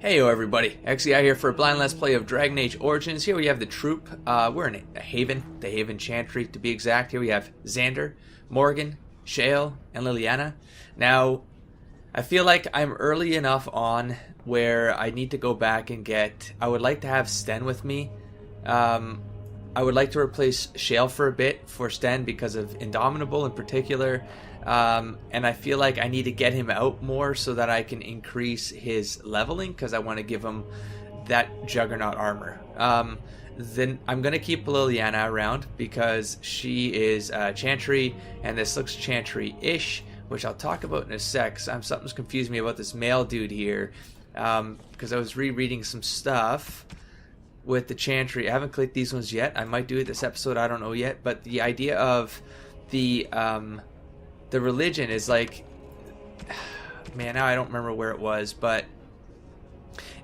Heyo everybody, XCI here for a blind let's play of Dragon Age Origins. Here we have the troop. We're in a haven, the Haven Chantry to be exact. Here we have Xander, Morgan, Shale, and Liliana. Now, I feel like I'm early enough on where I need to go back and get... I would like to have Sten with me. I would like to replace Shale for a bit for Sten because of Indomitable in particular. And I feel like I need to get him out more so that I can increase his leveling because I want to give him that Juggernaut armor. Then I'm going to keep Liliana around because she is Chantry, and this looks Chantry-ish, which I'll talk about in a sec. Something's confused me about this male dude here because I was rereading some stuff with the Chantry. I haven't clicked these ones yet. I might do it this episode. I don't know yet. But the idea of the religion is like, man, now I don't remember where it was, but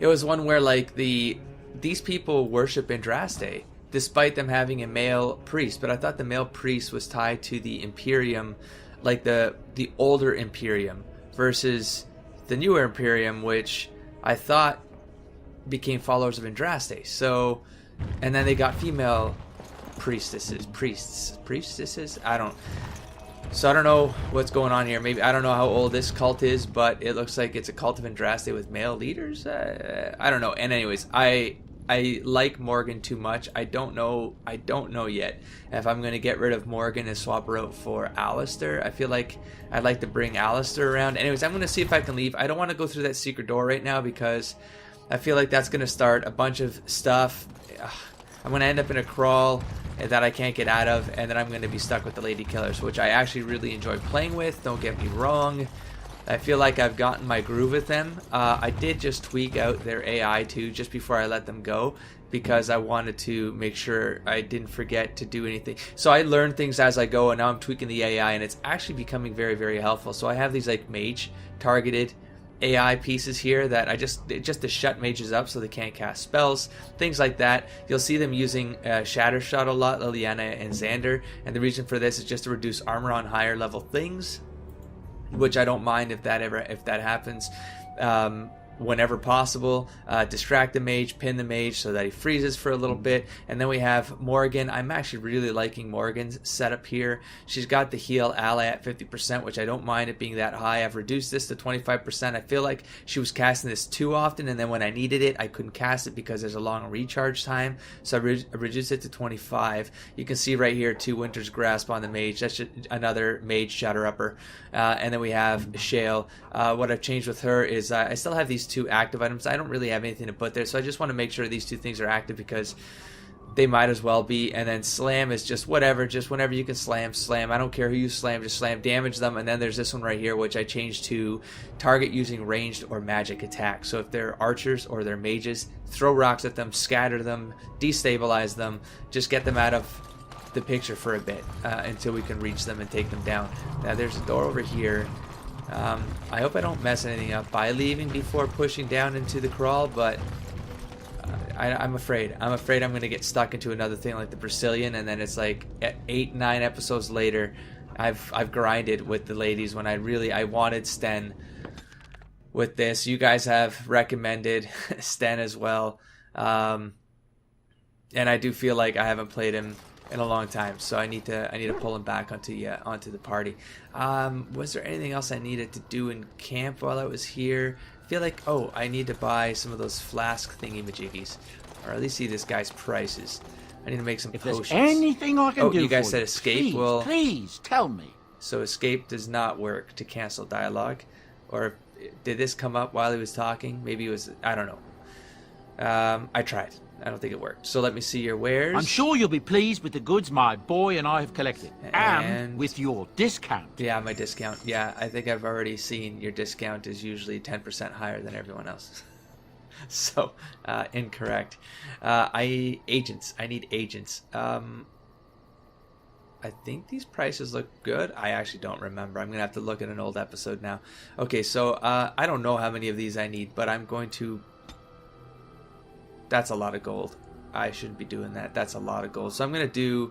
it was one where like these people worship Andraste despite them having a male priest. But I thought the male priest was tied to the Imperium, like the older Imperium versus the newer Imperium, which I thought became followers of Andraste. So, and then they got female priestesses. So I don't know what's going on here. Maybe I don't know how old this cult is, but it looks like it's a cult of Andraste with male leaders. I don't know. And anyways, I like Morgan too much. I don't know yet if I'm going to get rid of Morgan and swap her out for Alistair. I feel like I'd like to bring Alistair around. Anyways, I'm going to see if I can leave. I don't want to go through that secret door right now because I feel like that's going to start a bunch of stuff. I'm going to end up in a crawl that I can't get out of, and then I'm going to be stuck with the Lady Killers, which I actually really enjoy playing with. Don't get me wrong. I feel like I've gotten my groove with them. I did just tweak out their AI too just before I let them go because I wanted to make sure I didn't forget to do anything. So I learned things as I go, and now I'm tweaking the AI, and it's actually becoming very, very helpful. So I have these like mage targeted AI pieces here that just to shut mages up so they can't cast spells, things like that. You'll see them using Shatter Shot a lot, Liliana and Xander, and the reason for this is just to reduce armor on higher level things, which I don't mind if that happens. Whenever possible, distract the mage, pin the mage so that he freezes for a little bit. And then we have Morgan. I'm actually really liking Morgan's setup here. She's got the heal ally at 50%, which I don't mind it being that high. I've reduced this to 25%. I feel like she was casting this too often, and then when I needed it, I couldn't cast it because there's a long recharge time. So I reduced it to 25. You can see right here, 2 Winter's Grasp on the mage. That's just another mage shatter-upper. And then we have Shale. What I've changed with her is I still have these 2 active items. I don't really have anything to put there, so I just want to make sure these 2 things are active because they might as well be. And then slam is just whatever, just whenever you can slam. I don't care who you slam, just slam, damage them. And then there's this one right here, which I changed to target using ranged or magic attacks. So if they're archers or they're mages, throw rocks at them, scatter them, destabilize them, just get them out of the picture for a bit until we can reach them and take them down. Now there's a door over here. I hope I don't mess anything up by leaving before pushing down into the crawl, but I'm afraid. I'm going to get stuck into another thing like the Brazilian, and then it's like 8-9 episodes later, I've grinded with the ladies when I wanted Sten with this. You guys have recommended Sten as well, and I do feel like I haven't played him in a long time, so I need to pull him back onto the party. Was there anything else I needed to do in camp while I was here? I feel like I need to buy some of those flask thingy majiggies, or at least see this guy's prices. I need to make some potions. If there's anything I can do, you guys for said you, escape. Please tell me. So escape does not work to cancel dialogue, or did this come up while he was talking? Maybe it was. I don't know. I tried. I don't think it worked. So let me see your wares. I'm sure you'll be pleased with the goods my boy and I have collected. And with your discount. Yeah, my discount. Yeah, I think I've already seen your discount is usually 10% higher than everyone else. So, incorrect. I need agents. I think these prices look good. I actually don't remember. I'm going to have to look at an old episode now. Okay, so I don't know how many of these I need, but I'm going to... That's a lot of gold. I shouldn't be doing that. That's a lot of gold. So I'm going to do,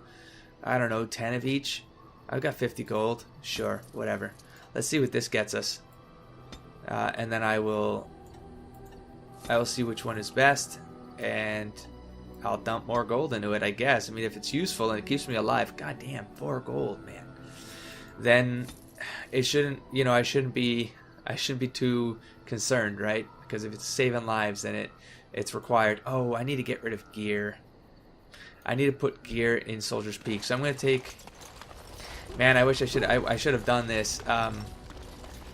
I don't know, 10 of each. I've got 50 gold. Sure, whatever. Let's see what this gets us. And then I will I will see which one is best, and I'll dump more gold into it, I guess. I mean, if it's useful and it keeps me alive, god damn, 4 gold, man. Then it shouldn't, I shouldn't be too concerned, right? Because if it's saving lives, then it's required. Oh, I need to get rid of gear. I need to put gear in Soldier's Peak. So I'm going to take... Man, I wish I should have done this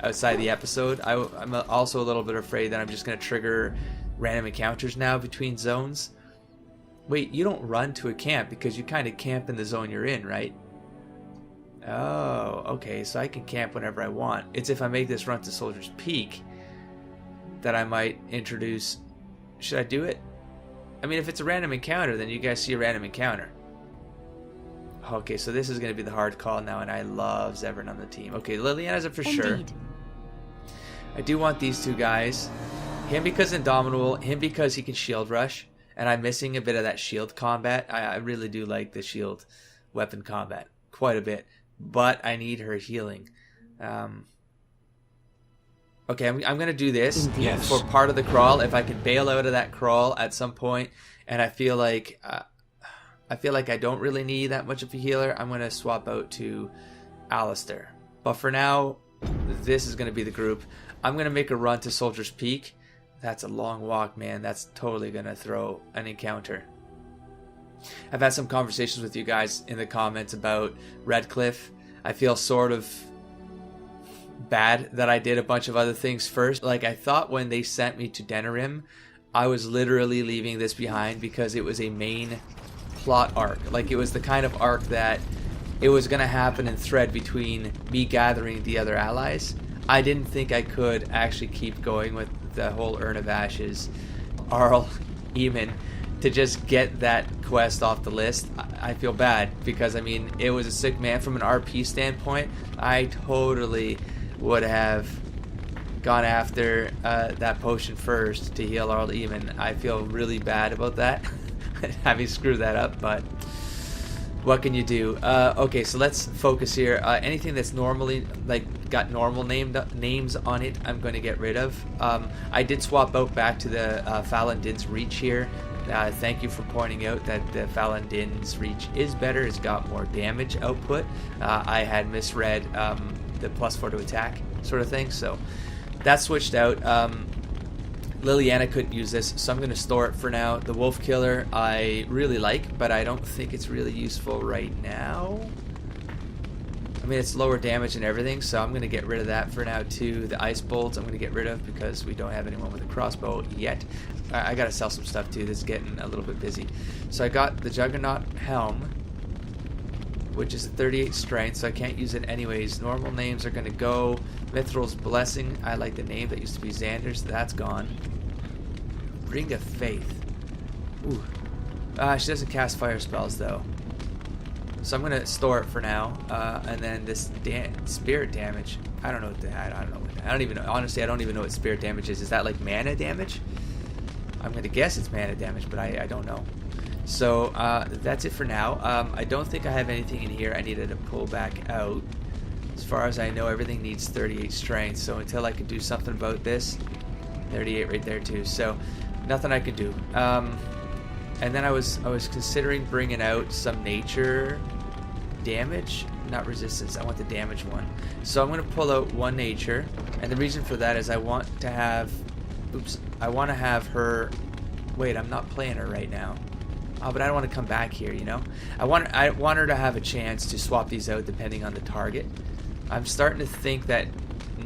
outside the episode. I'm also a little bit afraid that I'm just going to trigger random encounters now between zones. Wait, you don't run to a camp because you kind of camp in the zone you're in, right? Oh, okay, so I can camp whenever I want. It's if I make this run to Soldier's Peak that I might introduce... Should I do it? I mean, if it's a random encounter, then you guys see a random encounter. Okay, so this is going to be the hard call now, and I love Zevran on the team. Okay, Liliana's it for sure. I do want these 2 guys. Him because Indomitable, him because he can shield rush, and I'm missing a bit of that shield combat. I really do like the shield weapon combat quite a bit, but I need her healing. Okay, I'm going to do this for part of the crawl. If I can bail out of that crawl at some point, and I feel like I don't really need that much of a healer, I'm going to swap out to Alistair. But for now, this is going to be the group. I'm going to make a run to Soldier's Peak. That's a long walk, man. That's totally going to throw an encounter. I've had some conversations with you guys in the comments about Redcliffe. I feel sort of bad that I did a bunch of other things first. Like, I thought when they sent me to Denerim, I was literally leaving this behind because it was a main plot arc. Like, it was the kind of arc that it was going to happen and thread between me gathering the other allies. I didn't think I could actually keep going with the whole Urn of Ashes, Arl, Eamon, to just get that quest off the list. I feel bad because, I mean, it was a sick man from an RP standpoint. I totally would have gone after that potion first to heal Arl Eamon. I feel really bad about that, having screwed that up, but what can you do? Okay, so let's focus here. Anything that's normally got normal names on it, I'm going to get rid of. I did swap out back to the Falandin's Reach here. Thank you for pointing out that the Falandin's Reach is better. It's got more damage output. I had misread the +4 to attack sort of thing, so that switched out. Liliana couldn't use this, so I'm going to store it for now. The Wolf Killer I really like, but I don't think it's really useful right now. I mean, it's lower damage and everything, so I'm going to get rid of that for now too. The Ice Bolts I'm going to get rid of because we don't have anyone with a crossbow yet. I got to sell some stuff too. This is getting a little bit busy. So I got the Juggernaut Helm, which is a 38 strength, so I can't use it anyways. Normal names are going to go. Mithral's Blessing, I like the name. That used to be Xander's. That's gone. Ring of Faith. Ooh. She doesn't cast fire spells, though. So I'm going to store it for now. And then this spirit damage. I don't know what that. I don't even know. Honestly, I don't even know what spirit damage is. Is that like mana damage? I'm going to guess it's mana damage, but I don't know. So that's it for now. I don't think I have anything in here I needed to pull back out. As far as I know, everything needs 38 strength. So until I can do something about this, 38 right there too. So nothing I could do. And then I was considering bringing out some nature damage, not resistance. I want the damage one. So I'm going to pull out one nature, and the reason for that is I want to have. Oops. I want to have her. Wait, I'm not playing her right now. Oh, but I don't want to come back here, you know? I want her to have a chance to swap these out depending on the target. I'm starting to think that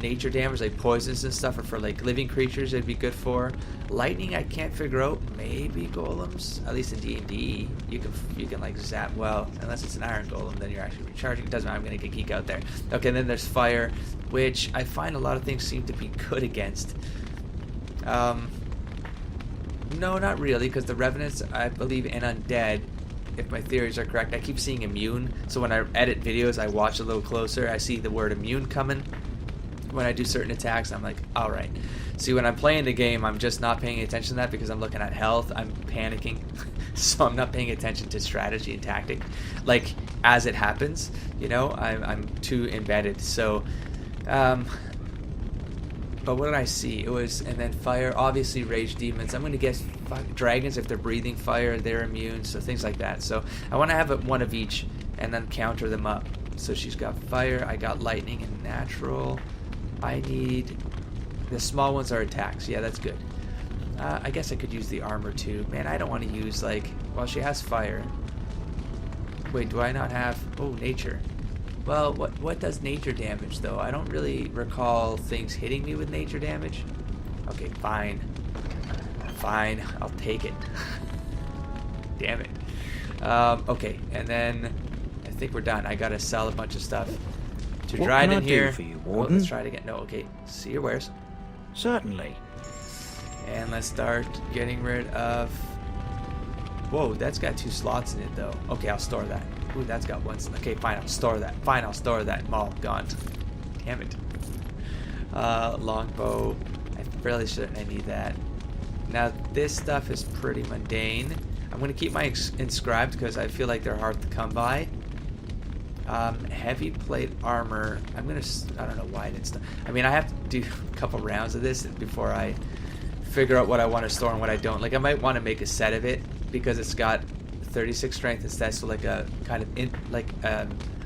nature damage, like poisons and stuff, are for like living creatures it'd be good for. Lightning, I can't figure out. Maybe golems. At least in D&D, you can like zap. Well, unless it's an iron golem, then you're actually recharging. It doesn't matter. I'm gonna get geek out there. Okay, and then there's fire, which I find a lot of things seem to be good against. No, not really, because the Revenants, I believe, and Undead, if my theories are correct, I keep seeing immune. So when I edit videos, I watch a little closer. I see the word immune coming when I do certain attacks. I'm like, all right. See, when I'm playing the game, I'm just not paying attention to that because I'm looking at health. I'm panicking. So I'm not paying attention to strategy and tactic. Like, as it happens, you know, I'm too embedded. So, But what did I see? It was, and then fire, obviously rage demons. I'm going to guess dragons, if they're breathing fire, they're immune, so things like that. So I want to have one of each and then counter them up. So she's got fire, I got lightning and natural. I need, the small ones are attacks. Yeah, that's good. I guess I could use the armor too. Man, I don't want to use like, well, she has fire. Wait, do I not have, oh, nature. Well, what does nature damage, though? I don't really recall things hitting me with nature damage. Okay, fine. Fine, I'll take it. Damn it. Okay, and then I think we're done. I gotta sell a bunch of stuff to Dryden here. For you, oh, let's try it again. No, okay. See your wares. Certainly. And let's start getting rid of... Whoa, that's got 2 slots in it, though. Okay, I'll store that. Ooh, that's got 1. Okay, fine, I'll store that. Fine, I'll store that. Maul, gone. Damn it. Longbow. I'm fairly certain I need that. Now, this stuff is pretty mundane. I'm going to keep my inscribed because I feel like they're hard to come by. Heavy plate armor. I'm going to... I don't know why I didn't... I mean, I have to do a couple rounds of this before I figure out what I want to store and what I don't. Like, I might want to make a set of it because it's got 36 strength instead, so like a kind of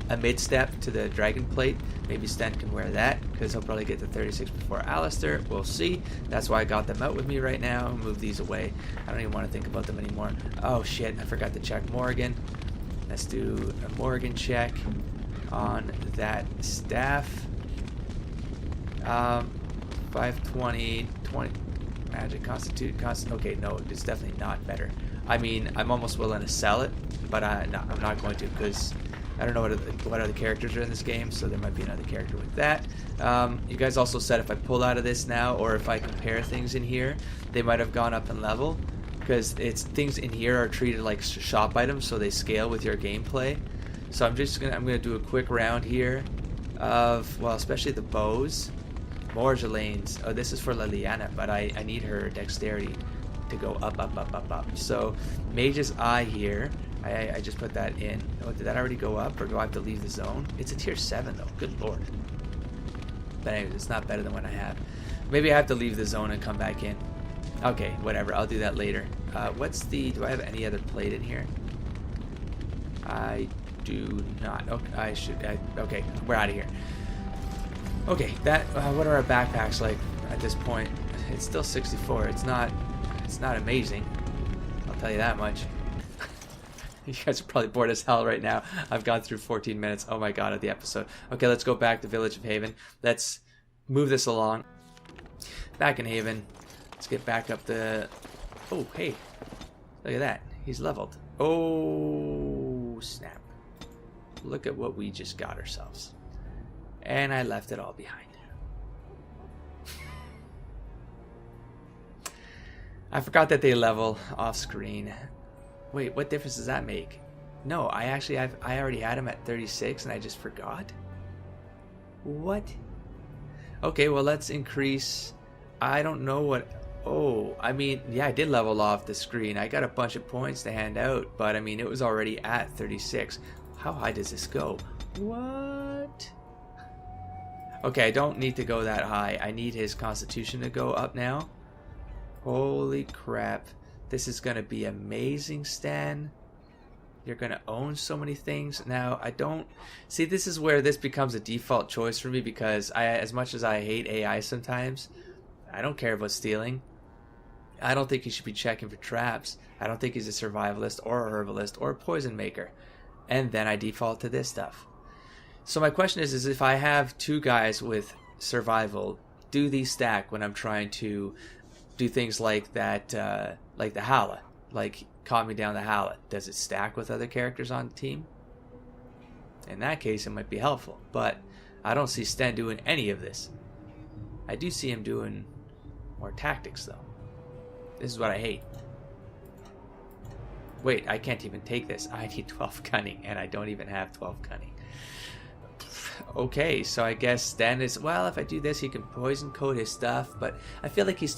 a mid step to the dragon plate. Maybe Sten can wear that because he'll probably get the 36 before Alistair. We'll see. That's why I got them out with me right now. I'll move these away. I don't even want to think about them anymore. Oh shit, I forgot to check Morgan. Let's do a Morgan check on that staff. 520, 20 magic, constitute, okay, no, it's definitely not better. I mean, I'm almost willing to sell it, but no, I'm not going to because I don't know what other characters are in this game, so there might be another character with that. You guys also said if I pull out of this now, or if I compare things in here, they might have gone up in level, because things in here are treated like shop items, so they scale with your gameplay. So I'm gonna do a quick round here of, well, especially the bows. Morgelane's. Oh, this is for Liliana, but I need her dexterity to go up, up, up, up, up. So Mage's Eye here. I just put that in. Oh, did that already go up, or do I have to leave the zone? It's a tier 7 though. Good lord. But anyways, it's not better than what I have. Maybe I have to leave the zone and come back in. Okay, whatever. I'll do that later. Do I have any other plate in here? I do not. Okay, okay, we're out of here. Okay, what are our backpacks like at this point? It's still 64. It's not amazing. I'll tell you that much. You guys are probably bored as hell right now. I've gone through 14 minutes. Oh my god, of the episode. Okay, let's go back to Village of Haven. Let's move this along. Back in Haven. Let's get back up the... Oh, hey. Look at that. He's leveled. Oh, snap. Look at what we just got ourselves. And I left it all behind. I forgot that they level off screen. Wait, what difference does that make? No, I already had him at 36 and I just forgot. What? Okay, well, let's increase. I don't know what. Oh, I mean, yeah, I did level off the screen. I got a bunch of points to hand out, but I mean, it was already at 36. How high does this go? What? Okay, I don't need to go that high. I need his constitution to go up now. Holy crap. This is going to be amazing, Stan. You're going to own so many things. Now, I don't... See, this is where this becomes a default choice for me because as much as I hate AI sometimes, I don't care about stealing. I don't think he should be checking for traps. I don't think he's a survivalist or a herbalist or a poison maker. And then I default to this stuff. So my question is if I have 2 guys with survival, do these stack when I'm trying to do things like that, like the Hala, like calm me down the Hala? Does it stack with other characters on the team? In that case, it might be helpful, but I don't see Sten doing any of this. I do see him doing more tactics, though. This is what I hate. Wait, I can't even take this. I need 12 cunning, and I don't even have 12 cunning. Okay, so I guess Sten is, well, if I do this, he can poison coat his stuff, but I feel like he's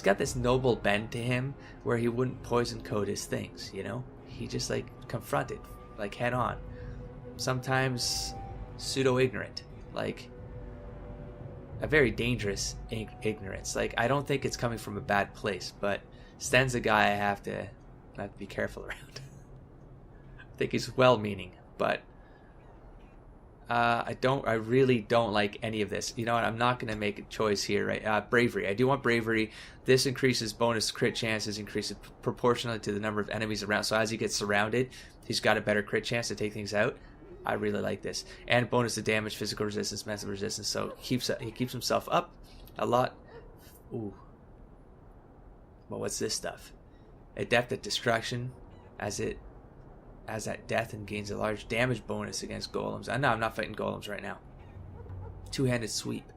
got this noble bend to him where he wouldn't poison coat his things, you know? He just, like, confront it, like, head on. Sometimes pseudo-ignorant, like, a very dangerous ignorance. Like, I don't think it's coming from a bad place, but Sten's a guy I have to be careful around. I think he's well-meaning, but I really don't like any of this. You know what? I'm not going to make a choice here, right? Bravery. I do want bravery. This increases bonus crit chances, increases proportionally to the number of enemies around. So as he gets surrounded, he's got a better crit chance to take things out. I really like this. And bonus to damage, physical resistance, mental resistance. So he keeps himself up a lot. Ooh. Well, what's this stuff? Adept at destruction, as at death, and gains a large damage bonus against golems. No, I'm not fighting golems right now. Two-handed sweep.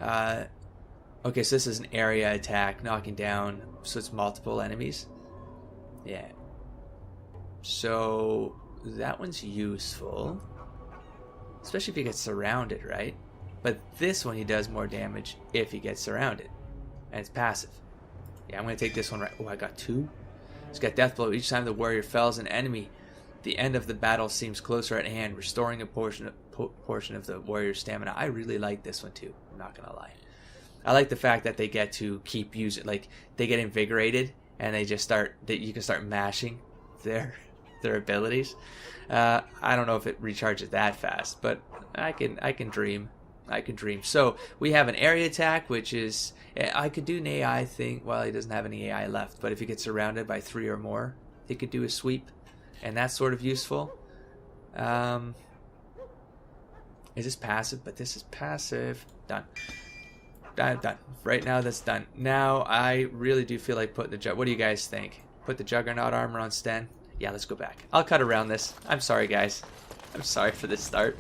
Okay, so this is an area attack, knocking down, so it's multiple enemies. Yeah. So that one's useful, especially if he gets surrounded, right? But this one, he does more damage if he gets surrounded, and it's passive. Yeah, I'm going to take this one right. Oh, I got 2. It's got death blow. Each time the warrior fells an enemy, the end of the battle seems closer at hand, restoring a portion of the warrior's stamina. I really like this one too. I'm not going to lie. I like the fact that they get to keep using, like, they get invigorated and they just start, that you can start mashing their abilities. I don't know if it recharges that fast, but I can dream. I can dream. So we have an area attack, which is, I could do an AI thing. Well, he doesn't have any AI left, but if he gets surrounded by 3 or more, he could do a sweep, and that's sort of useful. Is this passive? But this is passive. Done. Done. Right now, that's done. Now, I really do feel like putting the what do you guys think? Put the Juggernaut armor on Sten? Yeah, let's go back. I'll cut around this. I'm sorry, guys. I'm sorry for this start.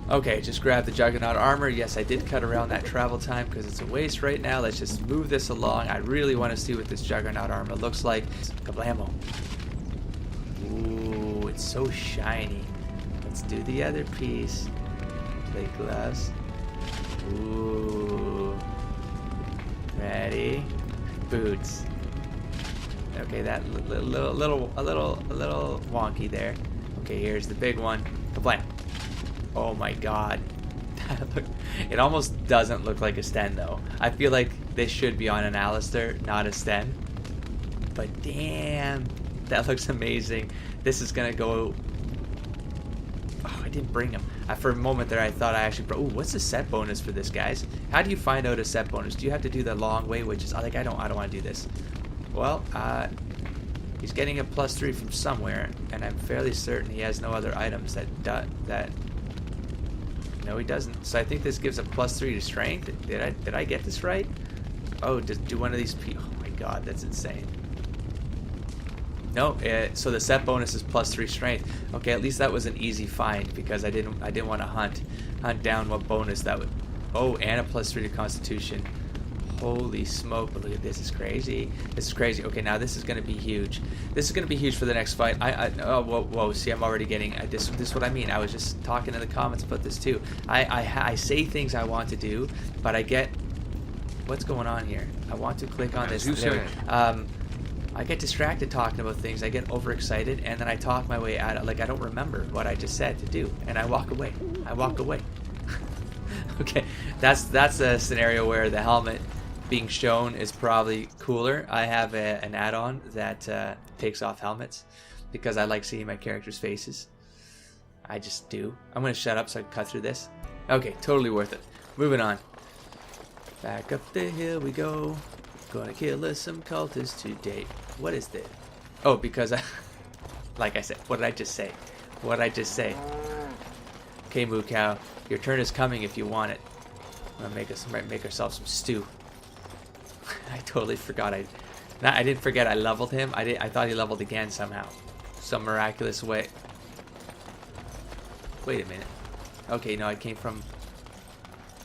Okay, just grab the Juggernaut armor. Yes, I did cut around that travel time because it's a waste right now. Let's just move this along. I really want to see what this Juggernaut armor looks like. Kablamo. Ooh, it's so shiny. Let's do the other piece. Plate gloves. Ooh. Ready? Boots. Okay, that a little wonky there. Okay, here's the big one. Kablam. Oh my god. It almost doesn't look like a Sten though. I feel like this should be on an Alistair, not a Sten. But damn, that looks amazing. This is gonna go. Oh, I didn't bring him. For a moment there, I thought I actually. Ooh, what's the set bonus for this, guys? How do you find out a set bonus? Do you have to do the long way, which is like I don't want to do this. Well, he's getting a +3 from somewhere, and I'm fairly certain he has no other items that. No, he doesn't. So I think this gives a +3 to strength. Did I get this right? Oh, just do one of these. Oh my god, that's insane. No, so the set bonus is +3 strength. Okay, at least that was an easy find because I didn't want to hunt down what bonus that would. Oh, and a +3 to Constitution. Holy smoke! But look at this. It's crazy. This is crazy. Okay, now this is going to be huge. This is going to be huge for the next fight. Oh, whoa. See, I'm already getting this. This is what I mean. I was just talking in the comments about this too. I say things I want to do, but I get what's going on here. I want to click on this. I get distracted talking about things. I get overexcited, and then I talk my way out. Like I don't remember what I just said to do, and I walk away. Okay, that's a scenario where the helmet being shown is probably cooler. I have an add-on that takes off helmets because I like seeing my characters' faces. I just do. I'm gonna shut up so I can cut through this. Okay, totally worth it. Moving on. Back up the hill we go. Gonna kill us some cultists today. What is this? Oh, because like I said, what did I just say? Okay, Moo Cow, your turn is coming if you want it. I'm gonna make ourselves some stew. I totally forgot. I didn't forget I leveled him. I thought he leveled again somehow, some miraculous way. Wait a minute. Okay, no, I came from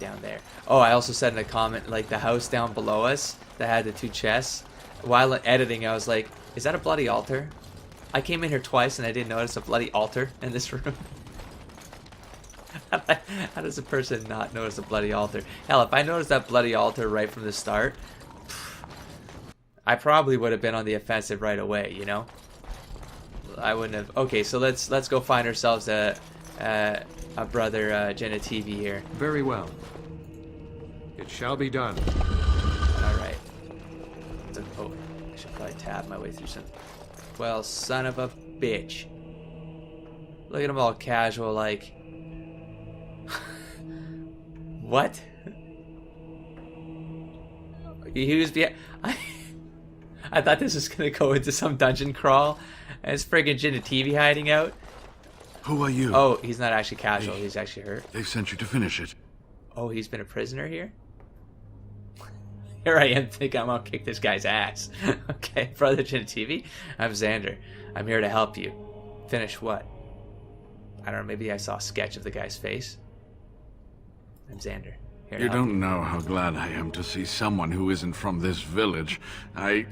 down there. Oh, I also said in a comment, like the house down below us that had the 2 chests. While editing, I was like, is that a bloody altar? I came in here twice and I didn't notice a bloody altar in this room. How does a person not notice a bloody altar? Hell, if I noticed that bloody altar right from the start, I probably would have been on the offensive right away, you know? I wouldn't have. Okay, so let's go find ourselves a brother Genitivi here. Very well. It shall be done. Alright. Oh, I should probably tab my way through some... Well, son of a bitch. Look at him all casual, like... What? He was behind... I thought this was gonna go into some dungeon crawl. And it's friggin' Genitivi hiding out. Who are you? Oh, he's not actually casual. He's actually hurt. They sent you to finish it. Oh, he's been a prisoner here? Here I am thinking I'm gonna kick this guy's ass. Okay, Brother Genitivi, I'm Xander. I'm here to help you. Finish what? I don't know, maybe I saw a sketch of the guy's face. I'm Xander. Here to You help don't know how glad I am to see someone who isn't from this village. The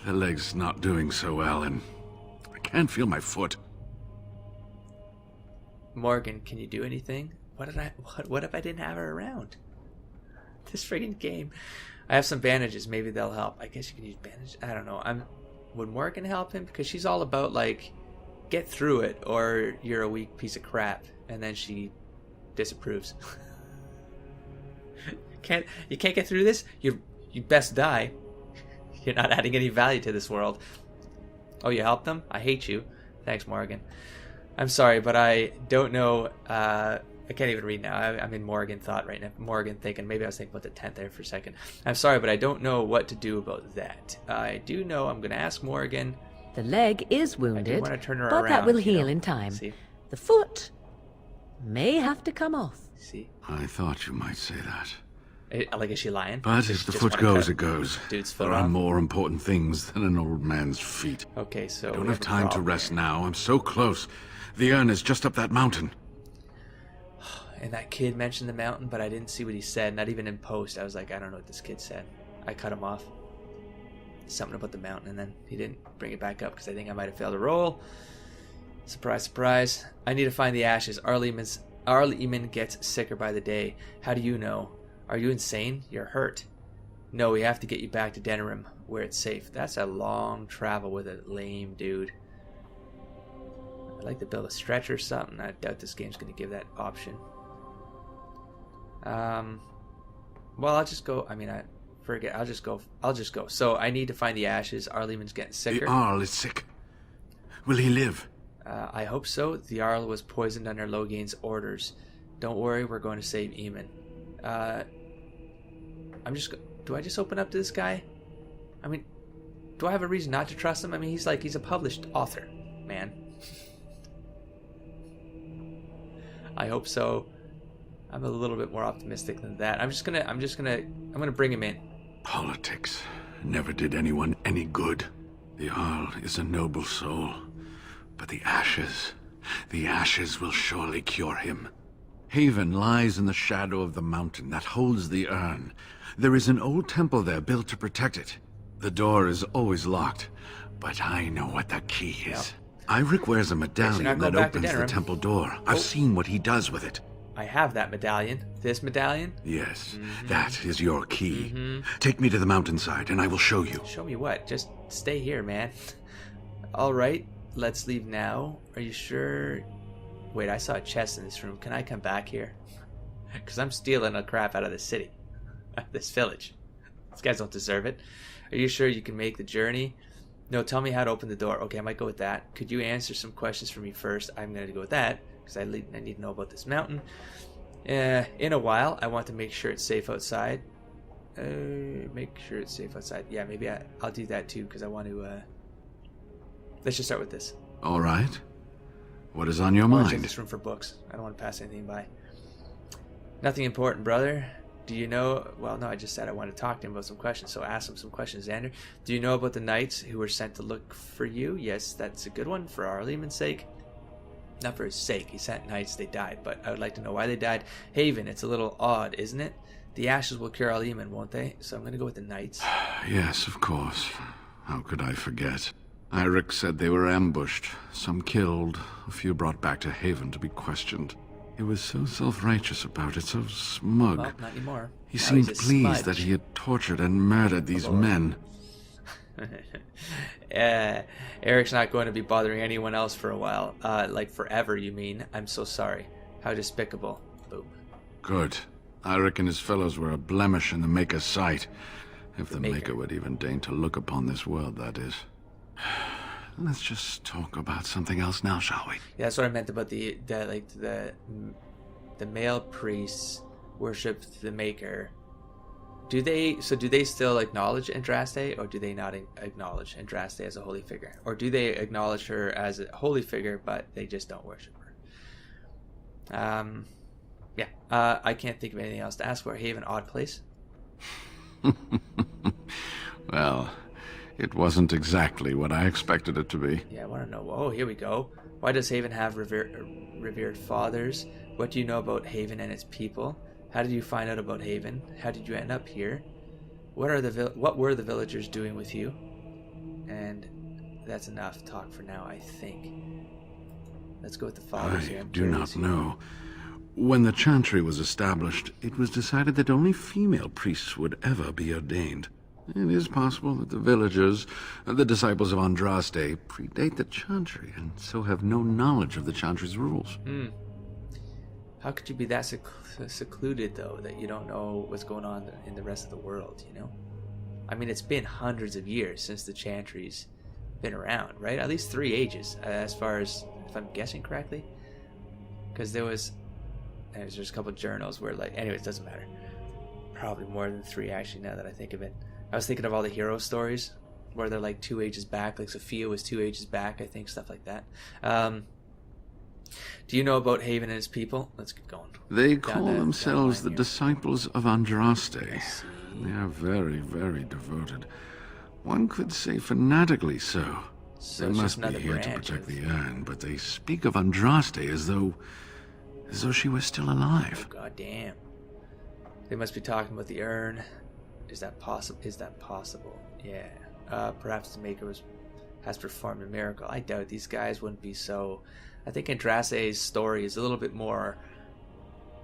leg's not doing so well, and I can't feel my foot. Morgan, can you do anything? What if I didn't have her around? This friggin' game. I have some bandages. Maybe they'll help. I guess you can use bandages. I don't know. Would Morgan help him? Because she's all about, like, get through it or you're a weak piece of crap. And then she disapproves. You can't get through this? You best die. You're not adding any value to this world. Oh, you helped them? I hate you. Thanks, Morgan. I'm sorry, but I don't know. I can't even read now. I'm in Morgan thought right now. Morgan thinking. Maybe I was thinking about the tent there for a second. I'm sorry, but I don't know what to do about that. I do know I'm going to ask Morgan. The leg is wounded, I do want to turn her but around, that will you know. heal in time. See? The foot may have to come off. See? I thought you might say that. Like, is she lying? But Does if she the just foot wanna goes, cut it goes. dude's foot There are off? more important things than an old man's feet. Okay, so I don't we have a time to problem rest here. now. I'm so close. The urn is just up that mountain. And that kid mentioned the mountain, but I didn't see what he said. Not even in post. I was like, I don't know what this kid said. I cut him off. Something about the mountain, and then he didn't bring it back up because I think I might have failed a roll. Surprise, surprise. I need to find the ashes. Arleman gets sicker by the day. How do you know? Are you insane? You're hurt. No, we have to get you back to Denerim, where it's safe. That's a long travel with a lame dude. I'd like to build a stretcher or something. I doubt this game's going to give that option. Well, I'll just go. I mean, I forget. I'll just go. So I need to find the ashes. Arleman's getting sicker. The Arl is sick. Will he live? I hope so. The Jarl was poisoned under Logain's orders. Don't worry, we're going to save Eamon. Do I just open up to this guy? I mean, do I have a reason not to trust him? I mean, he's a published author, man. I hope so. I'm a little bit more optimistic than that. I'm gonna bring him in. Politics never did anyone any good. The Arl is a noble soul, but the ashes will surely cure him. Haven lies in the shadow of the mountain that holds the urn. There is an old temple there built to protect it. The door is always locked, but I know what the key is. Yep. Irik wears a medallion that back to opens the Denerim. temple door. I've seen what he does with it. I have that medallion. This medallion? Yes, that is your key. Take me to the mountainside and I will show you. Show me what? Just stay here, man. Alright, let's leave now. Are you sure? Wait, I saw a chest in this room. Can I come back here? Because I'm stealing the crap out of this city. This village. These guys don't deserve it. Are you sure you can make the journey? No, tell me how to open the door. Okay, I might go with that. Could you answer some questions for me first? I'm going to go with that. Because I need to know about this mountain. In a while, I want to make sure it's safe outside. Make sure it's safe outside. Yeah, maybe I'll do that too, because I want to... Let's just start with this. All right. What is on your I want to check mind? this room for books. I don't want to pass anything by. Nothing important, brother. Do you know... Well, no, I just said I want to talk to him about some questions, so ask him some questions, Xander. Do you know about the knights who were sent to look for you? Yes, that's a good one, for Arleman's sake. Not for his sake. He sent knights, they died, but I would like to know why they died. Haven, it's a little odd, isn't it? The ashes will cure Arleman, won't they? So I'm going to go with the knights. Yes, of course. How could I forget? Irik said they were ambushed, some killed, a few brought back to Haven to be questioned. He was so self-righteous about it, so smug. Well, not anymore. He Now seemed he's a pleased smudge. that he had tortured and murdered these men. Eric's not going to be bothering anyone else for a while. Like forever, you mean? I'm so sorry. How despicable. Boom. Good. I reckon his fellows were a blemish in the Maker's sight. If the Maker. Maker would even deign to look upon this world, that is. Let's just talk about something else now, shall we? Yeah, that's what I meant about the male priests worship the Maker. Do they still acknowledge Andraste, or do they not acknowledge Andraste as a holy figure? Or do they acknowledge her as a holy figure, but they just don't worship her? I can't think of anything else to ask for. Haven, odd place? Well, it wasn't exactly what I expected it to be. Yeah, I want to know. Oh, here we go. Why does Haven have revered fathers? What do you know about Haven and its people? How did you find out about Haven? How did you end up here? What were the villagers doing with you? And that's enough talk for now, I think. Let's go with the fathers here. I do not know. When the chantry was established, it was decided that only female priests would ever be ordained. It is possible that the villagers, the disciples of Andraste, predate the chantry and so have no knowledge of the chantry's rules. How could you be that secluded, though, that you don't know what's going on in the rest of the world, you know? I mean, it's been hundreds of years since the chantry's been around, right? At least 3 ages, as far as, if I'm guessing correctly. Because there's just a couple of journals where, like, anyways, it doesn't matter. Probably more than 3, actually, now that I think of it. I was thinking of all the hero stories where they're like 2 ages back, like Sophia was 2 ages back, I think, stuff like that. Do you know about Haven and his people? Let's get going. They call themselves the disciples of Andraste. They are very, very devoted. One could say fanatically so. So they it's must just be another here to branch protect of- the urn, but they speak of Andraste as though she was still alive. Oh, God damn. They must be talking about the urn. Is that possible? Yeah. Perhaps the Maker has performed a miracle. I doubt these guys wouldn't be so... I think Andraste's story is a little bit more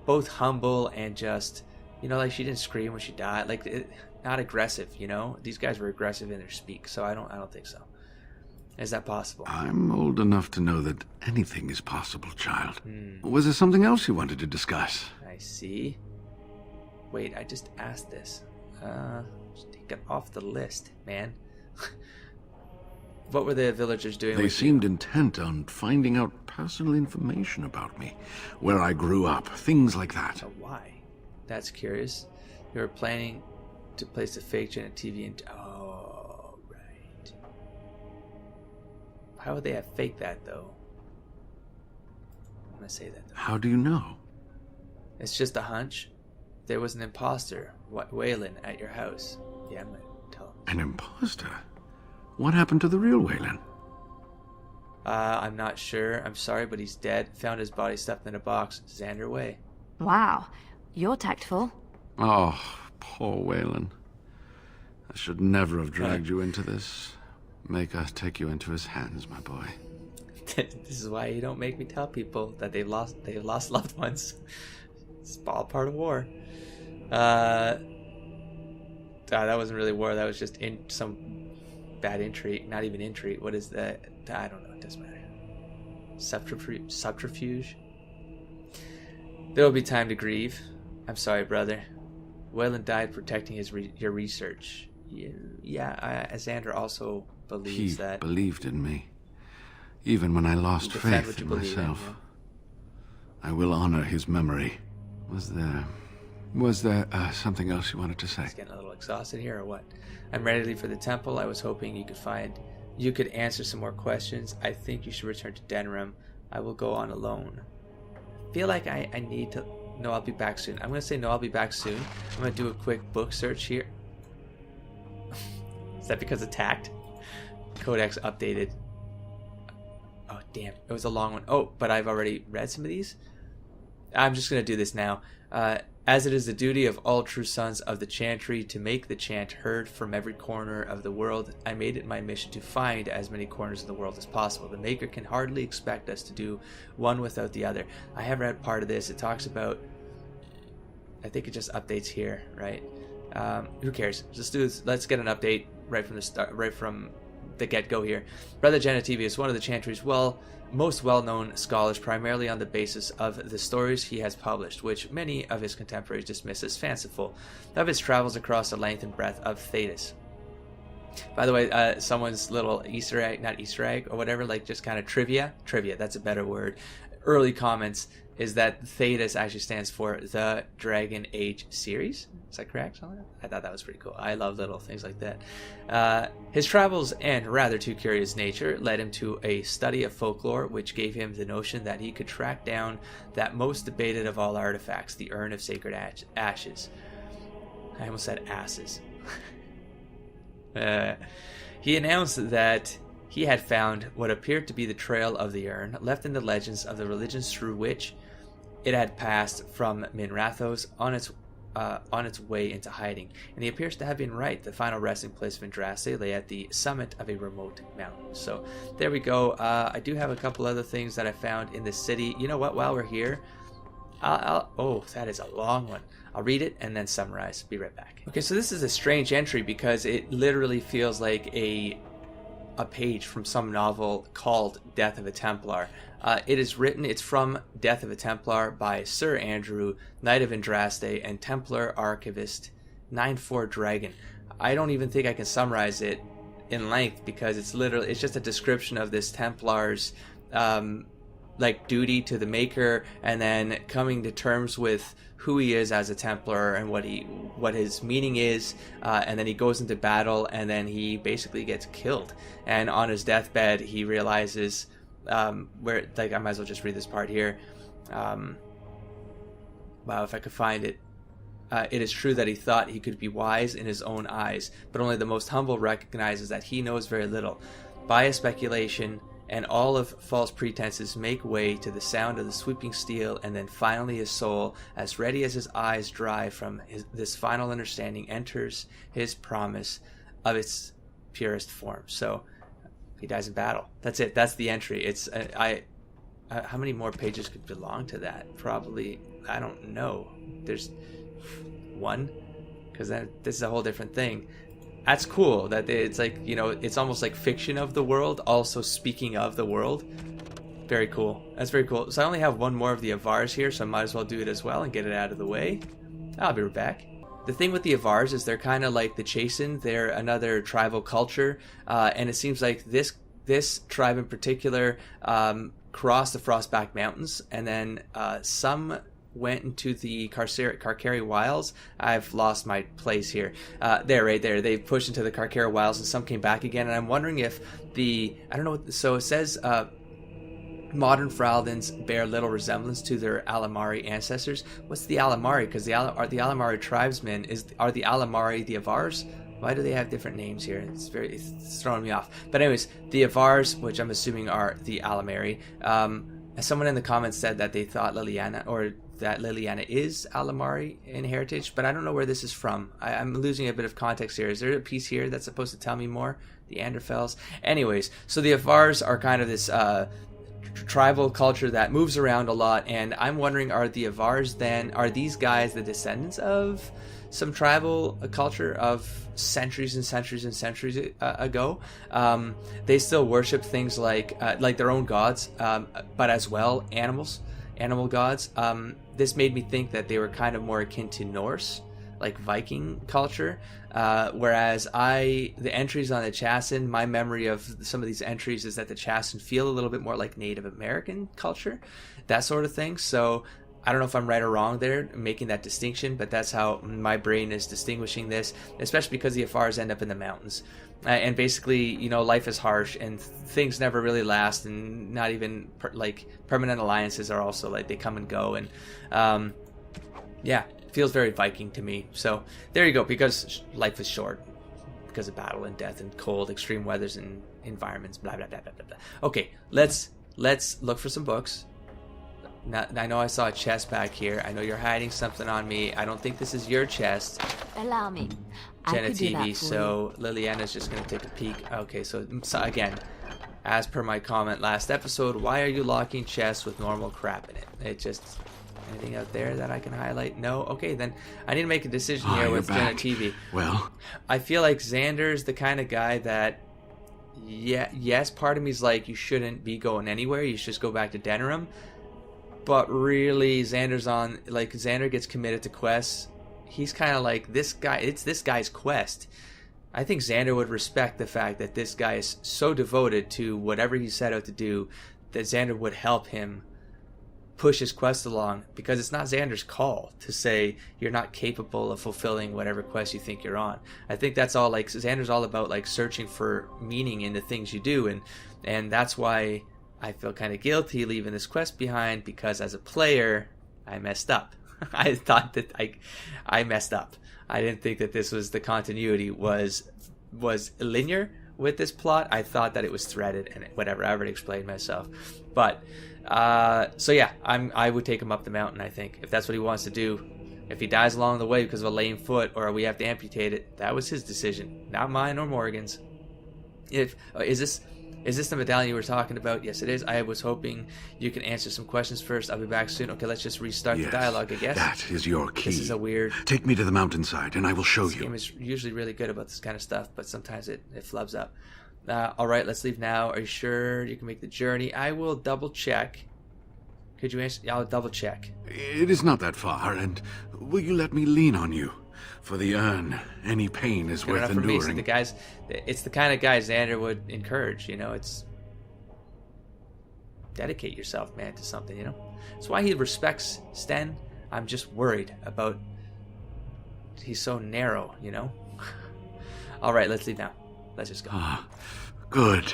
both humble and just, you know, like she didn't scream when she died. Like, not aggressive, you know? These guys were aggressive in their speak, so I don't think so. Is that possible? I'm old enough to know that anything is possible, child. Was there something else you wanted to discuss? I see. Wait, I just asked this. Just take it off the list, man. What were the villagers doing? They seemed intent on finding out personal information about me, where I grew up, things like that. Oh, why? That's curious. They were planning to place a fake Genitivi in... Oh, right. How would they have faked that, though? I'm gonna say that, though. How do you know? It's just a hunch. There was an imposter, Waylon, at your house. Yeah, I'm gonna tell him. An imposter? What happened to the real Waylon? I'm not sure. I'm sorry, but he's dead. Found his body stuffed in a box. Xander way. Wow, you're tactful. Oh, poor Waylon. I should never have dragged you into this. Maker take you into his hands, my boy. This is why you don't make me tell people that they've lost loved ones. It's all part of war. That wasn't really war. That was just some bad intrigue. Not even intrigue. What is that? I don't know. It doesn't matter. Subterfuge. There will be time to grieve. I'm sorry, brother. Waylon died protecting your research. Yeah. Xander also believes that. He believed in me, even when I lost Defend faith what you in believe in, myself. yeah. I will honor his memory. Was there something else you wanted to say? He's getting a little exhausted here, or what? I'm ready to leave for the temple. I was hoping you could answer some more questions. I think you should return to Denram. I will go on alone. I feel like I need to... No, I'll be back soon. I'm going to say no, I'll be back soon. I'm going to do a quick book search here. Is that because attacked? Codex updated. Oh, damn. It was a long one. Oh, but I've already read some of these. I'm just going to do this now. As it is the duty of all true sons of the Chantry to make the chant heard from every corner of the world, I made it my mission to find as many corners of the world as possible. The Maker can hardly expect us to do one without the other. I have read part of this. It talks about... I think it just updates here, right? Who cares? Let's do this. Let's get an update right from the start, right from the get-go here. Brother Genitivi is one of the Chantry's most well-known scholars, primarily on the basis of the stories he has published, which many of his contemporaries dismiss as fanciful, of his travels across the length and breadth of Thetis. By the way, someone's little Easter egg, not Easter egg or whatever, like just kind of trivia, that's a better word, early comments, is that Thetis actually stands for the Dragon Age series. Is that correct? I thought that was pretty cool. I love little things like that. His travels and rather too curious nature led him to a study of folklore, which gave him the notion that he could track down that most debated of all artifacts, the Urn of Sacred Ashes. I almost said asses. He announced that he had found what appeared to be the trail of the urn, left in the legends of the religions through which it had passed from Minrathos on its way into hiding, and he appears to have been right. The final resting place of Andraste lay at the summit of a remote mountain. So there we go. I do have a couple other things that I found in the city. You know what? While we're here, oh, that is a long one. I'll read it and then summarize. Be right back. Okay, so this is a strange entry because it literally feels like a page from some novel called Death of a Templar. It's from Death of a Templar by Sir Andrew, Knight of Andraste, and Templar Archivist 94 Dragon. I don't even think I can summarize it in length because it's just a description of this Templar's duty to the Maker, and then coming to terms with who he is as a Templar and what his meaning is, and then he goes into battle, and then he basically gets killed. And on his deathbed, he realizes I might as well just read this part here. Wow, if I could find it. It is true that he thought he could be wise in his own eyes, but only the most humble recognizes that he knows very little. By his speculation and all of false pretenses make way to the sound of the sweeping steel, and then finally his soul, as ready as his eyes dry from this final understanding, enters his promise of its purest form. So he dies in battle. That's it. That's the entry. It's how many more pages could belong to that? Probably, I don't know. There's one, because this is a whole different thing. That's cool that it's like, it's almost like fiction of the world, also speaking of the world. Very cool. That's very cool. So I only have one more of the Avars here, so I might as well do it as well and get it out of the way. I'll be right back. The thing with the Avars is they're kind of like the Chasen. They're another tribal culture, and it seems like this tribe in particular crossed the Frostback Mountains, and then some went into the Carcari Wilds. I've lost my place here. Right there. They pushed into the Carcari Wilds, and some came back again. And I'm wondering if I don't know. So it says modern Fraldans bear little resemblance to their Alamari ancestors. What's the Alamari? Because the Alamari tribesmen are the Alamari the Avars? Why do they have different names here? It's throwing me off. But anyways, the Avars, which I'm assuming are the Alamari. Someone in the comments said that they thought that Liliana is Alamari in heritage, but I don't know where this is from. I'm losing a bit of context here. Is there a piece here that's supposed to tell me more? The Anderfels? Anyways, so the Avars are kind of this tribal culture that moves around a lot, and I'm wondering, are the Avars then, are these guys the descendants of some tribal culture of centuries and centuries and centuries ago? They still worship things like their own gods, but as well animal gods. This made me think that they were kind of more akin to Norse, like Viking culture, whereas the entries on the Chasen, my memory of some of these entries is that the Chasen feel a little bit more like Native American culture, that sort of thing. So I don't know if I'm right or wrong there making that distinction, but that's how my brain is distinguishing this, especially because the Afars end up in the mountains. And basically, life is harsh and things never really last, and not even permanent alliances are also they come and go. And feels very Viking to me. So there you go, because life is short because of battle and death and cold, extreme weathers and environments, blah, blah, blah, blah, blah, blah. Okay, let's look for some books. Now, I know I saw a chest back here. I know you're hiding something on me. I don't think this is your chest. Allow me. Genitivi, so Liliana's just going to take a peek. Okay, so again, as per my comment last episode, why are you locking chests with normal crap in it? Anything out there that I can highlight? No? Okay, then I need to make a decision here with Genitivi. Well, I feel like Xander's the kind of guy that yes, part of me's like, you shouldn't be going anywhere. You should just go back to Denerim. But really, Xander gets committed to quests. He's kind of like, this guy, it's this guy's quest. I think Xander would respect the fact that this guy is so devoted to whatever he set out to do that Xander would help him push his quest along, because it's not Xander's call to say you're not capable of fulfilling whatever quest you think you're on. I think that's all, like, Xander's all about, like, searching for meaning in the things you do, and that's why I feel kind of guilty leaving this quest behind, because as a player, I messed up. I thought that I messed up. I didn't think that this was, the continuity was linear with this plot. I thought that it was threaded and whatever. I already explained myself. But so yeah, I would take him up the mountain. I think if that's what he wants to do. If he dies along the way because of a lame foot or we have to amputate it, that was his decision, not mine or Morgan's. Is this the medallion you were talking about? Yes, it is. I was hoping you can answer some questions first. I'll be back soon. Okay, let's just restart the dialogue, I guess. That is your key. This is a weird... Take me to the mountainside, and I will show This you. game is usually really good about this kind of stuff, but sometimes it flubs up. All right, let's leave now. Are you sure you can make the journey? I will double check. Could you answer? I'll double check. It is not that far, and will you let me lean on you? For the urn, any pain is worth For me, enduring. it's the kind of guy Xander would encourage. You know, it's dedicate yourself, man, to something. You know, that's why he respects Sten. I'm just worried about he's so narrow. You know. All right, let's leave now. Let's just go. Good.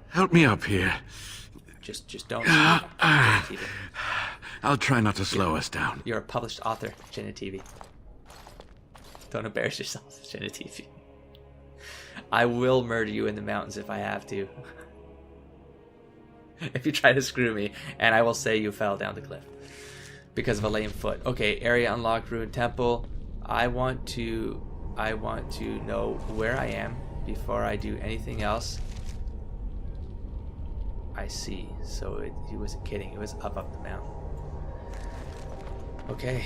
Help me up here. Just don't. I'll try not to slow us down. You're a published author, Genitivi. Don't embarrass yourself, Genitivi. I will murder you in the mountains if I have to. If you try to screw me, and I will say you fell down the cliff because of a lame foot. Okay, area unlocked, ruined temple. I want to know where I am before I do anything else. I see. So he wasn't kidding. It was up the mountain. Okay.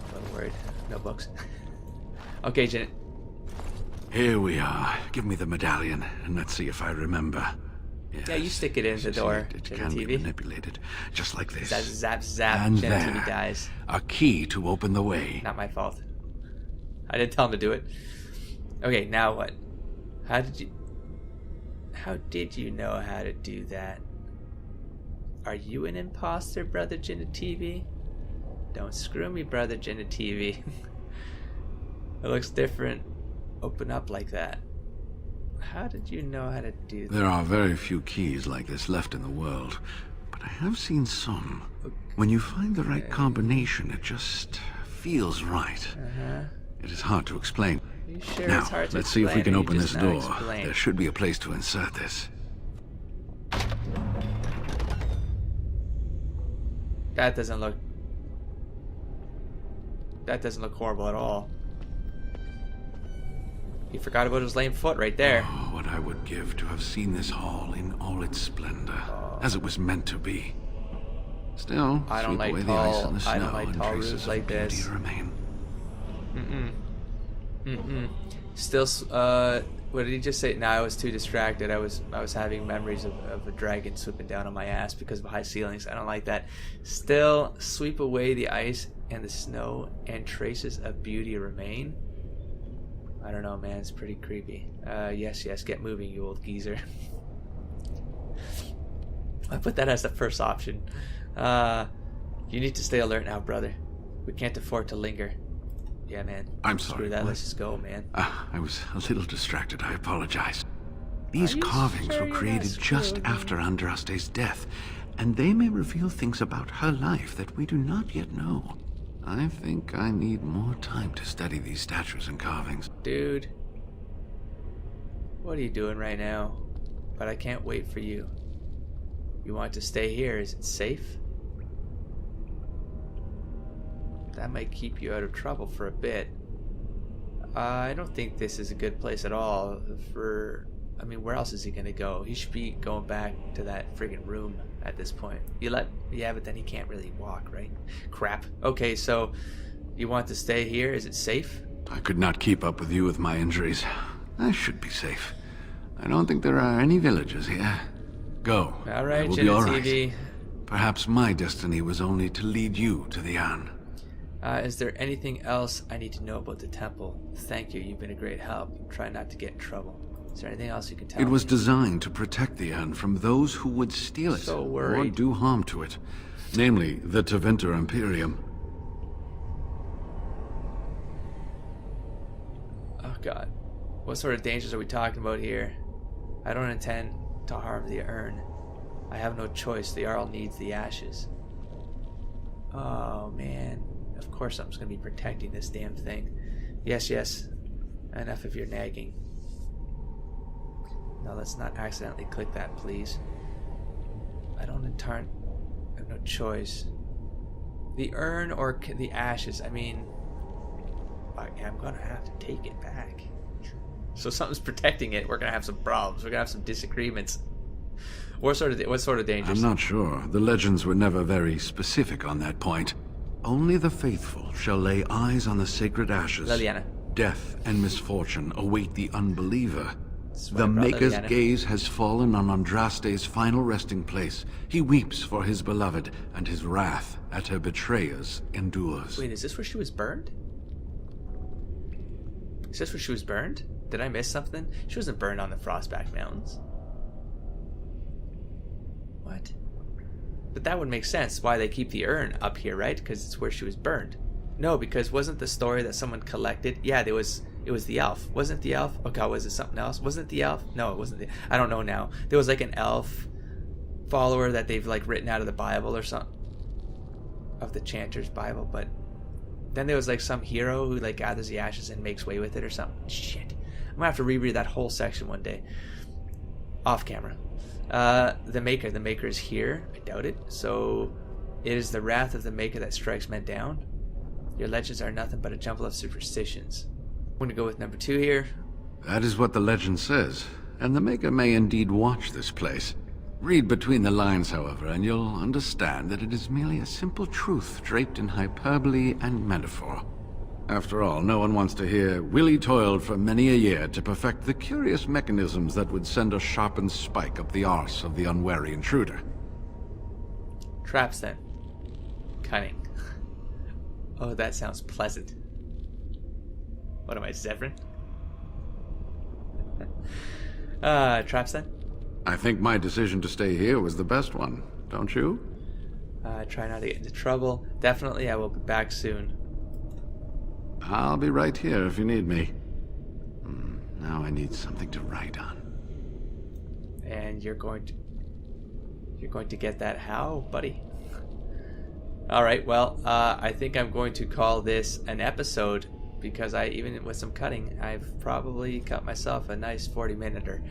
I'm a little worried. No books. Okay, Janet. Here we are. Give me the medallion, and let's see if I remember. Yes. Yeah, you stick it in the door, It can be Genitivi. manipulated, just like this. Zap, zap, And Genitivi there, dies. a key to open the way. Not my fault. I didn't tell him to do it. Okay, now what? How did you know how to do that? Are you an imposter, brother Genitivi? Don't screw me, brother Genitivi. It looks different. Open up like that. How did you know how to do that? There are very few keys like this left in the world, but I have seen some. When you find the right combination, it just feels right. It is hard to explain. Are you sure Now, it's hard to let's see if we explain, can or you open just this not door. explain? There should be a place to insert this. That doesn't look horrible at all. He forgot about his lame foot right there. Oh, what I would give to have seen this hall in all its splendor, as it was meant to be. Still, I don't sweep like away the tall- ice and the I snow, don't like and tall traces roofs of like beauty this. remain. Still, what did he just say? No, I was too distracted. I was having memories of a dragon swooping down on my ass because of high ceilings. I don't like that. Still, sweep away the ice and the snow, and traces of beauty remain. I don't know, man. It's pretty creepy. Yes, get moving, you old geezer. I put that as the first option. You need to stay alert now, brother. We can't afford to linger. Yeah, man. I'm Screw sorry, that. what? Let's just go, man. I was a little distracted. I apologize. These Are you carvings sure were you're not created just screwing? after Andraste's death, and they may reveal things about her life that we do not yet know. I think I need more time to study these statues and carvings. Dude. What are you doing right now? But I can't wait for you. You want to stay here? Is it safe? That might keep you out of trouble for a bit. I don't think this is a good place at all for... I mean, where else is he gonna go? He should be going back to that friggin' room at this point. Yeah, but then he can't really walk, right? Crap. Okay, so you want to stay here? Is it safe? I could not keep up with you with my injuries. I should be safe. I don't think there are any villagers here. Go. All right, I will be all right. Genitivi. Perhaps my destiny was only to lead you to the Anne. Is there anything else I need to know about the temple? Thank you. You've been a great help. Try not to get in trouble. Is there anything else you can tell me? It was designed to protect the Anne from those who would steal it So or worried. do harm to it. Namely, the Tevinter Imperium. Oh god. What sort of dangers are we talking about here? I don't intend to harm the urn. I have no choice. The Jarl needs the ashes. Oh man. Of course I'm just going to be protecting this damn thing. Yes, yes. Enough of your nagging. Now let's not accidentally click that, please. I have no choice. The urn or the ashes, I mean... I'm going to have to take it back. So something's protecting it. We're going to have some problems. We're going to have some disagreements. What sort of dangers? I'm not sure. The legends were never very specific on that point. Only the faithful shall lay eyes on the sacred ashes. Liliana. Death and misfortune await the unbeliever. That's what The I brought Maker's Liliana. gaze has fallen on Andraste's final resting place. He weeps for his beloved, and his wrath at her betrayers endures. Wait, is this where she was burned? Is this where she was burned? Did I miss something? She wasn't burned on the Frostback Mountains. What? But that would make sense why they keep the urn up here, right? Because it's where she was burned. No, because wasn't the story that someone collected? Yeah, it was the elf. Wasn't it the elf? Oh god, was it something else? Wasn't it the elf? No, it wasn't I don't know now. There was like an elf follower that they've like written out of the Bible or something. Of the Chanter's Bible, but then there was like some hero who like gathers the ashes and makes way with it or something. Shit. I'm gonna have to reread that whole section one day. Off camera. The Maker is here. I doubt it. So it is the wrath of the Maker that strikes men down. Your legends are nothing but a jumble of superstitions. I'm gonna go with number 2 here. That is what the legend says, and the Maker may indeed watch this place. Read between the lines, however, and you'll understand that it is merely a simple truth draped in hyperbole and metaphor. After all, no one wants to hear, Willie toiled for many a year to perfect the curious mechanisms that would send a sharpened spike up the arse of the unwary intruder. Traps then. Cunning. Oh, that sounds pleasant. What am I, Zevran? Traps then? I think my decision to stay here was the best one, don't you? Try not to get into trouble. Definitely, I will be back soon. I'll be right here if you need me. Now I need something to write on. And you're going to get that how, buddy? All right, well, I think I'm going to call this an episode because even with some cutting, I've probably cut myself a nice 40-minute.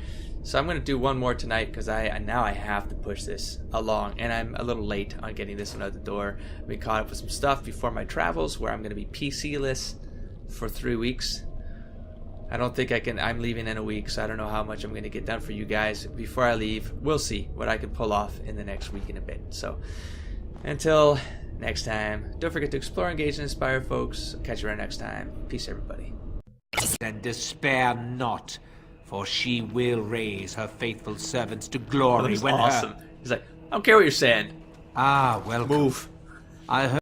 So I'm going to do one more tonight because now I have to push this along, and I'm a little late on getting this one out the door. I've been caught up with some stuff before my travels where I'm going to be PC-less for 3 weeks. I don't think I can. I'm leaving in a week, so I don't know how much I'm going to get done for you guys before I leave. We'll see what I can pull off in the next week and a bit. So until next time, don't forget to explore, engage, and inspire, folks. I'll catch you around next time. Peace, everybody. And despair not, for she will raise her faithful servants to glory That was when awesome. He's like, I don't care what you're saying. Well, Move. I heard